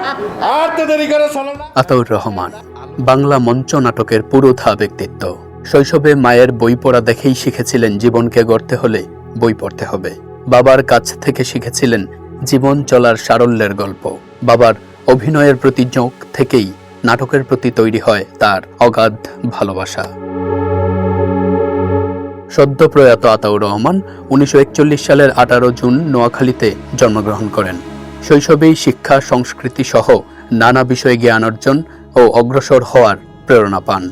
আর তো দেরি করে চলো না। আতাউর রহমান বাংলা মঞ্চ নাটকের পুরোধা ব্যক্তিত্ব। শৈশবে মায়ের বই পড়া দেখেই শিখেছিলেন জীবনকে গড়তে হলে বই পড়তে হবে। বাবার কাছ থেকে শিখেছিলেন জীবন চলার সারল্যের গল্প। বাবার অভিনয়ের প্রতি ঝোঁক থেকেই নাটকের প্রতি তৈরি হয় তার অগাধ ভালোবাসা। সদ্য প্রয়াত আতাউর রহমান 1941 সালের 18 জুন নোয়াখালীতে জন্মগ্রহণ করেন। শৈশবেই শিক্ষা, সংস্কৃতি সহ নানা বিষয়ে জ্ঞান অর্জন ও অগ্রসর হওয়ার প্রেরণা পান।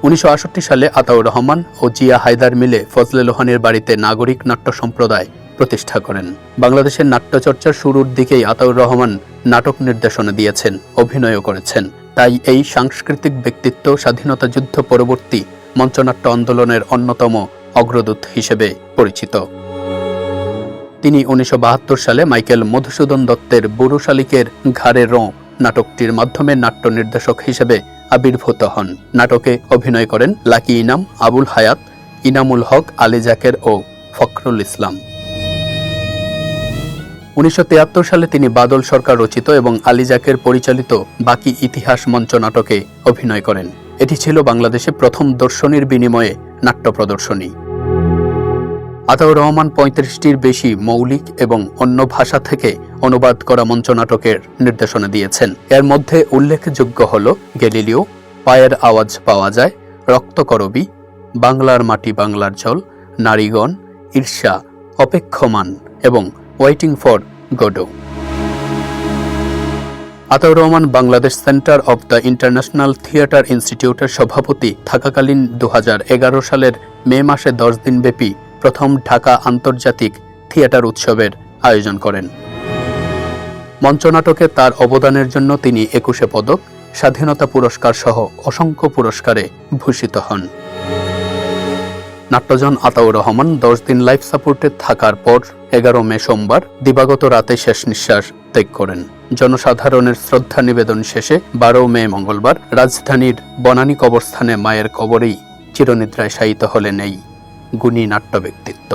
1968 সালে আতাউর রহমান ও জিয়া হায়দার মিলে ফজলে লোহানীর বাড়িতে নাগরিক নাট্য সম্প্রদায় প্রতিষ্ঠা করেন। বাংলাদেশের নাট্যচর্চার শুরুর দিকেই আতাউর রহমান নাটক নির্দেশনা দিয়েছেন, অভিনয়ও করেছেন। তাই এই সাংস্কৃতিক ব্যক্তিত্ব স্বাধীনতা যুদ্ধ পরবর্তী মঞ্চনাট্য আন্দোলনের অন্যতম অগ্রদূত হিসেবে পরিচিত। তিনি 1972 সালে মাইকেল মধুসূদন দত্তের বুড়ো শালিকের ঘাড়ে রোঁ নাটকটির মাধ্যমে নাট্য নির্দেশক হিসেবে আবির্ভূত হন। নাটকে অভিনয় করেন লাকি ইনাম, আবুল হায়াত, ইনামুল হক, আলী জাকের ও ফখরুল ইসলাম। 1973 সালে তিনি বাদল সরকার রচিত এবং আলী জাকের পরিচালিত বাকি ইতিহাস মঞ্চ নাটকে অভিনয় করেন। এটি ছিল বাংলাদেশে প্রথম দর্শনীর বিনিময়ে নাট্য প্রদর্শনী। আতাউর রহমান 35টির বেশি মৌলিক এবং অন্য ভাষা থেকে অনুবাদ করা মঞ্চনাটকের নির্দেশনা দিয়েছেন। এর মধ্যে উল্লেখযোগ্য হল গ্যালিলিও, পায়ের আওয়াজ পাওয়া যায়, রক্তকরবী, বাংলার মাটি বাংলার জল, নারীগণ, ঈর্ষা, অপেক্ষমান এবং waiting for Godot. Ataur Rahman Bangladesh centre of the international theatre ইনস্টিটিউটের সভাপতি থাকাকালীন 2011 সালের মে মাসে 10 দিনব্যাপী প্রথম ঢাকা আন্তর্জাতিক থিয়েটার উৎসবের আয়োজন করেন। মঞ্চনাটকে তার অবদানের জন্য তিনি 21 পদক, স্বাধীনতা পুরস্কার সহ অসংখ্য পুরস্কারে ভূষিত হন। নাট্যজন আতাউর রহমান 10 দিন লাইফ সাপোর্টে থাকার পর 11 মে সোমবার দিবাগত রাতে শেষ নিঃশ্বাস ত্যাগ করেন। জনসাধারণের শ্রদ্ধা নিবেদন শেষে 12 মে মঙ্গলবার রাজধানীর বনানী কবরস্থানে মায়ের কবরেই চিরনিদ্রায় শায়িত হলেন এই গুণী নাট্য ব্যক্তিত্ব।